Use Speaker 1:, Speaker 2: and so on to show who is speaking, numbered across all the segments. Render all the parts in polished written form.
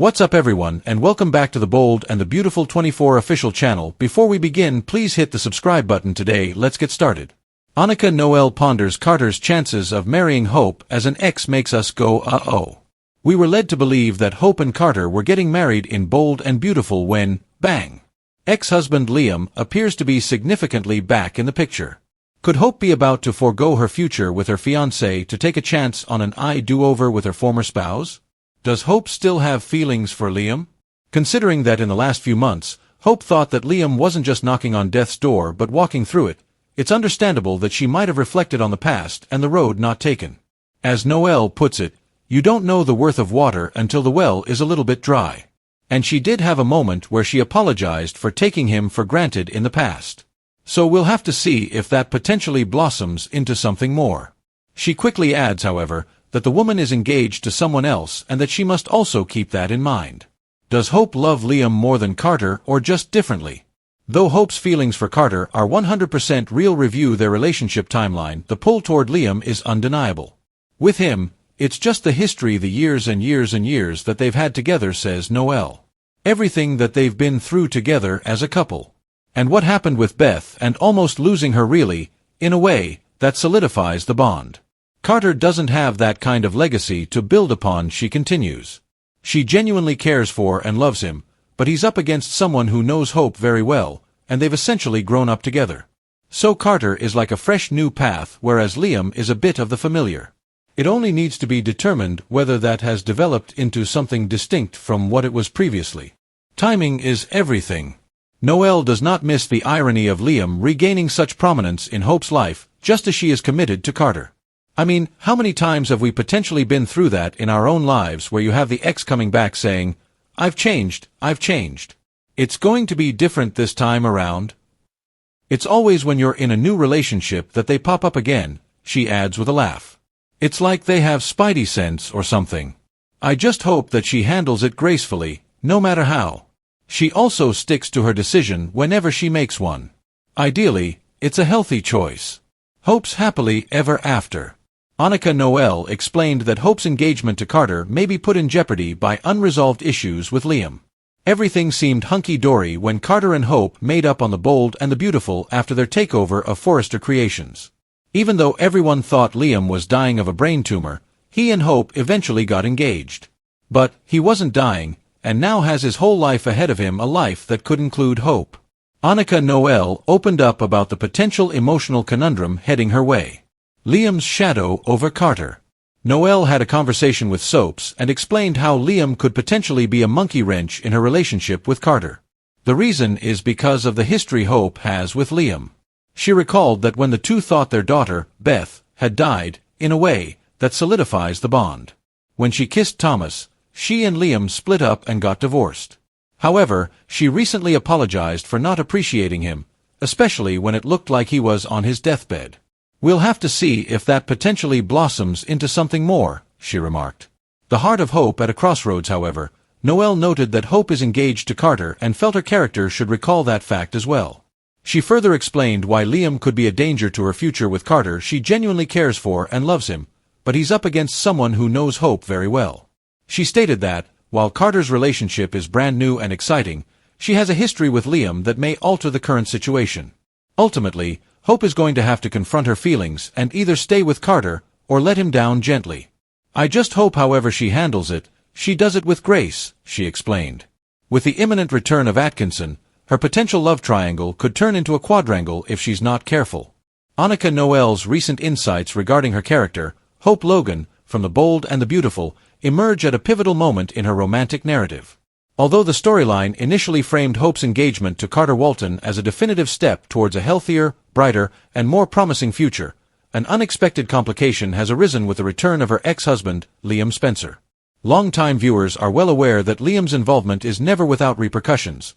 Speaker 1: What's up everyone, and welcome back to the Bold and the Beautiful 24 official channel. Before we begin, please hit the subscribe button today. Let's get started. Annika Noelle ponders Carter's chances of marrying Hope as an ex makes us go uh-oh. We were led to believe that Hope and Carter were getting married in Bold and Beautiful when, bang! Ex-husband Liam appears to be significantly back in the picture. Could Hope be about to forego her future with her fiancé to take a chance on an do-over with her former spouse? Does Hope still have feelings for Liam? Considering that in the last few months, Hope thought that Liam wasn't just knocking on death's door but walking through it, it's understandable that she might have reflected on the past and the road not taken. As Noelle puts it, you don't know the worth of water until the well is a little bit dry. And she did have a moment where she apologized for taking him for granted in the past. So we'll have to see if that potentially blossoms into something more. She quickly adds, however, that the woman is engaged to someone else and that she must also keep that in mind. Does Hope love Liam more than Carter or just differently? Though Hope's feelings for Carter are 100% real, review their relationship timeline, the pull toward Liam is undeniable. With him, it's just the history, the years and years and years that they've had together, says Noelle. Everything that they've been through together as a couple. And what happened with Beth and almost losing her really, in a way, that solidifies the bond. Carter doesn't have that kind of legacy to build upon, she continues. She genuinely cares for and loves him, but he's up against someone who knows Hope very well, and they've essentially grown up together. So Carter is like a fresh new path, whereas Liam is a bit of the familiar. It only needs to be determined whether that has developed into something distinct from what it was previously. Timing is everything. Noelle does not miss the irony of Liam regaining such prominence in Hope's life, just as she is committed to Carter. I mean, how many times have we potentially been through that in our own lives where you have the ex coming back saying, I've changed. It's going to be different this time around. It's always when you're in a new relationship that they pop up again, she adds with a laugh. It's like they have spidey sense or something. I just hope that she handles it gracefully, no matter how. She also sticks to her decision whenever she makes one. Ideally, it's a healthy choice. Hope's happily ever after. Annika Noelle explained that Hope's engagement to Carter may be put in jeopardy by unresolved issues with Liam. Everything seemed hunky-dory when Carter and Hope made up on the Bold and the Beautiful after their takeover of Forrester Creations. Even though everyone thought Liam was dying of a brain tumor, he and Hope eventually got engaged. But he wasn't dying, and now has his whole life ahead of him, a life that could include Hope. Annika Noelle opened up about the potential emotional conundrum heading her way. Liam's shadow over Carter. Noelle had a conversation with Soaps and explained how Liam could potentially be a monkey wrench in her relationship with Carter. The reason is because of the history Hope has with Liam. She recalled that when the two thought their daughter, Beth, had died, in a way, that solidifies the bond. When she kissed Thomas, she and Liam split up and got divorced. However, she recently apologized for not appreciating him, especially when it looked like he was on his deathbed. We'll have to see if that potentially blossoms into something more, she remarked. The heart of Hope at a crossroads, however. Noelle noted that Hope is engaged to Carter and felt her character should recall that fact as well. She further explained why Liam could be a danger to her future with Carter. She genuinely cares for and loves him, but he's up against someone who knows Hope very well. She stated that, while Carter's relationship is brand new and exciting, she has a history with Liam that may alter the current situation. Ultimately, Hope is going to have to confront her feelings and either stay with Carter or let him down gently. I just hope however she handles it, she does it with grace, she explained. With the imminent return of Atkinson, her potential love triangle could turn into a quadrangle if she's not careful. Annika Noelle's recent insights regarding her character, Hope Logan, from the Bold and the Beautiful, emerge at a pivotal moment in her romantic narrative. Although the storyline initially framed Hope's engagement to Carter Walton as a definitive step towards a healthier, brighter, and more promising future, an unexpected complication has arisen with the return of her ex-husband, Liam Spencer. Longtime viewers are well aware that Liam's involvement is never without repercussions.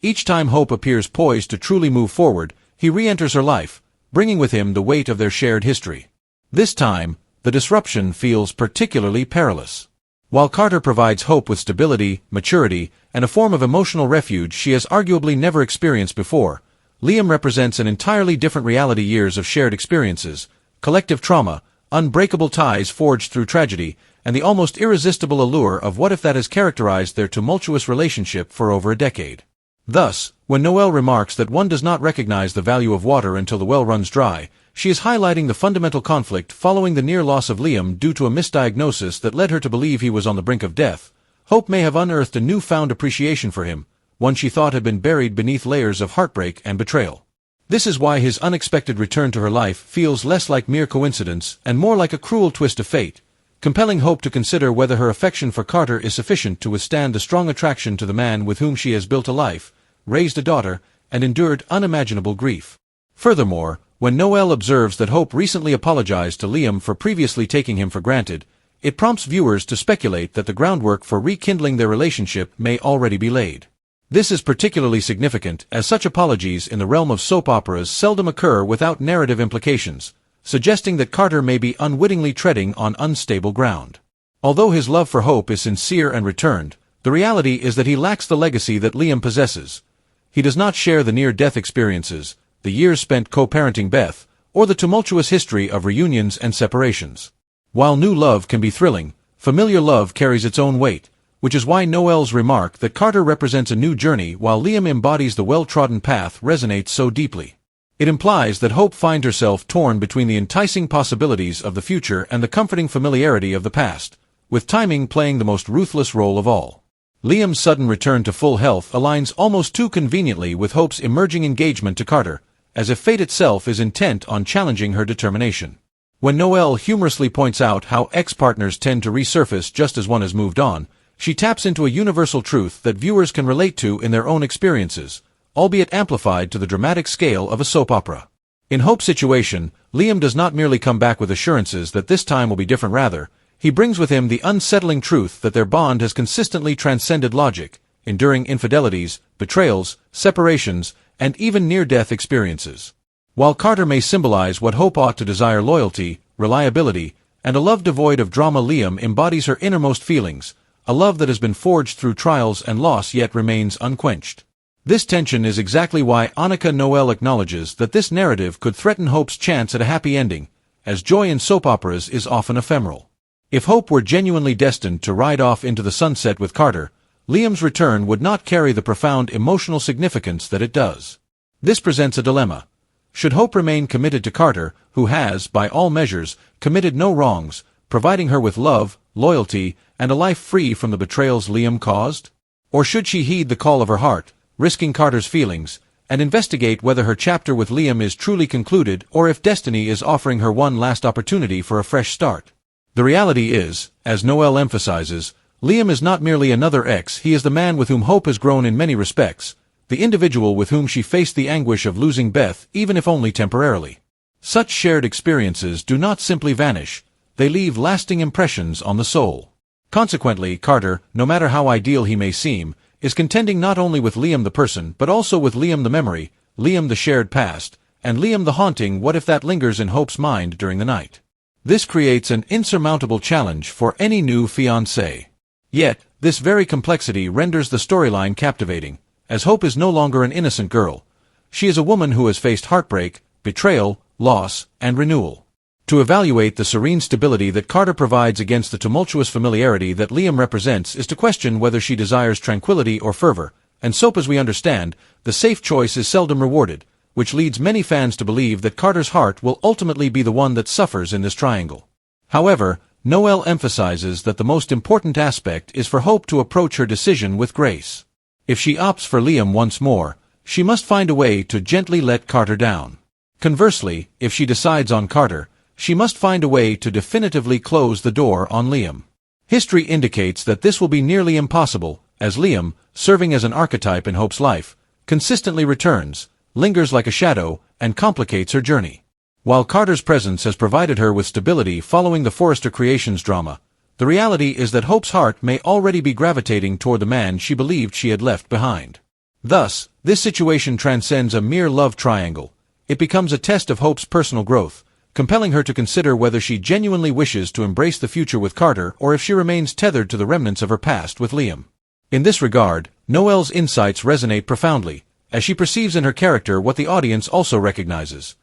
Speaker 1: Each time Hope appears poised to truly move forward, he re-enters her life, bringing with him the weight of their shared history. This time, the disruption feels particularly perilous. While Carter provides Hope with stability, maturity, and a form of emotional refuge she has arguably never experienced before, Liam represents an entirely different reality, years of shared experiences, collective trauma, unbreakable ties forged through tragedy, and the almost irresistible allure of what if that has characterized their tumultuous relationship for over a decade. Thus, when Noelle remarks that one does not recognize the value of water until the well runs dry, she is highlighting the fundamental conflict following the near loss of Liam due to a misdiagnosis that led her to believe he was on the brink of death. Hope may have unearthed a newfound appreciation for him, one she thought had been buried beneath layers of heartbreak and betrayal. This is why his unexpected return to her life feels less like mere coincidence and more like a cruel twist of fate, compelling Hope to consider whether her affection for Carter is sufficient to withstand the strong attraction to the man with whom she has built a life, raised a daughter, and endured unimaginable grief. Furthermore, when Noelle observes that Hope recently apologized to Liam for previously taking him for granted, it prompts viewers to speculate that the groundwork for rekindling their relationship may already be laid. This is particularly significant, as such apologies in the realm of soap operas seldom occur without narrative implications, suggesting that Carter may be unwittingly treading on unstable ground. Although his love for Hope is sincere and returned, the reality is that he lacks the legacy that Liam possesses. He does not share the near-death experiences, the years spent co-parenting Beth, or the tumultuous history of reunions and separations. While new love can be thrilling, familiar love carries its own weight, which is why Noelle's remark that Carter represents a new journey while Liam embodies the well-trodden path resonates so deeply. It implies that Hope finds herself torn between the enticing possibilities of the future and the comforting familiarity of the past, with timing playing the most ruthless role of all. Liam's sudden return to full health aligns almost too conveniently with Hope's emerging engagement to Carter, as if fate itself is intent on challenging her determination. When Noelle humorously points out how ex-partners tend to resurface just as one has moved on, she taps into a universal truth that viewers can relate to in their own experiences, albeit amplified to the dramatic scale of a soap opera. In Hope's situation, Liam does not merely come back with assurances that this time will be different. Rather, he brings with him the unsettling truth that their bond has consistently transcended logic, enduring infidelities, betrayals, separations, and even near-death experiences. While Carter may symbolize what Hope ought to desire: loyalty, reliability, and a love devoid of drama, Liam embodies her innermost feelings, a love that has been forged through trials and loss yet remains unquenched. This tension is exactly why Annika Noelle acknowledges that this narrative could threaten Hope's chance at a happy ending, as joy in soap operas is often ephemeral. If Hope were genuinely destined to ride off into the sunset with Carter, Liam's return would not carry the profound emotional significance that it does. This presents a dilemma. Should Hope remain committed to Carter, who has, by all measures, committed no wrongs, providing her with love, loyalty, and a life free from the betrayals Liam caused? Or should she heed the call of her heart, risking Carter's feelings, and investigate whether her chapter with Liam is truly concluded or if destiny is offering her one last opportunity for a fresh start? The reality is, as Noelle emphasizes, Liam is not merely another ex, he is the man with whom Hope has grown in many respects, the individual with whom she faced the anguish of losing Beth, even if only temporarily. Such shared experiences do not simply vanish, they leave lasting impressions on the soul. Consequently, Carter, no matter how ideal he may seem, is contending not only with Liam the person but also with Liam the memory, Liam the shared past, and Liam the haunting what if that lingers in Hope's mind during the night. This creates an insurmountable challenge for any new fiancé. Yet, this very complexity renders the storyline captivating, as Hope is no longer an innocent girl. She is a woman who has faced heartbreak, betrayal, loss, and renewal. To evaluate the serene stability that Carter provides against the tumultuous familiarity that Liam represents is to question whether she desires tranquility or fervor, and soap as we understand, the safe choice is seldom rewarded, which leads many fans to believe that Carter's heart will ultimately be the one that suffers in this triangle. However, Noelle emphasizes that the most important aspect is for Hope to approach her decision with grace. If she opts for Liam once more, she must find a way to gently let Carter down. Conversely, if she decides on Carter, she must find a way to definitively close the door on Liam. History indicates that this will be nearly impossible, as Liam, serving as an archetype in Hope's life, consistently returns, lingers like a shadow, and complicates her journey. While Carter's presence has provided her with stability following the Forrester Creations drama, the reality is that Hope's heart may already be gravitating toward the man she believed she had left behind. Thus, this situation transcends a mere love triangle. It becomes a test of Hope's personal growth, compelling her to consider whether she genuinely wishes to embrace the future with Carter or if she remains tethered to the remnants of her past with Liam. In this regard, Noelle's insights resonate profoundly, as she perceives in her character what the audience also recognizes: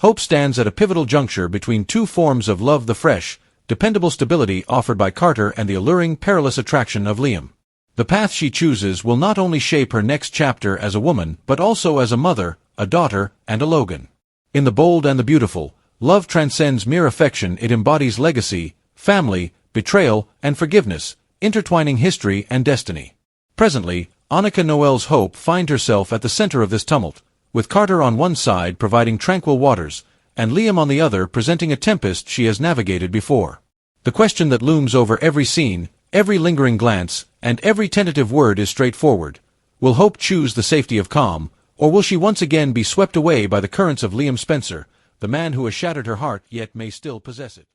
Speaker 1: Hope stands at a pivotal juncture between two forms of love: the fresh, dependable stability offered by Carter and the alluring, perilous attraction of Liam. The path she chooses will not only shape her next chapter as a woman, but also as a mother, a daughter, and a Logan. In The Bold and the Beautiful, love transcends mere affection. It embodies legacy, family, betrayal, and forgiveness, intertwining history and destiny. Presently, Annika Noelle's Hope finds herself at the center of this tumult, with Carter on one side providing tranquil waters, and Liam on the other presenting a tempest she has navigated before. The question that looms over every scene, every lingering glance, and every tentative word is straightforward. Will Hope choose the safety of calm, or will she once again be swept away by the currents of Liam Spencer, the man who has shattered her heart yet may still possess it?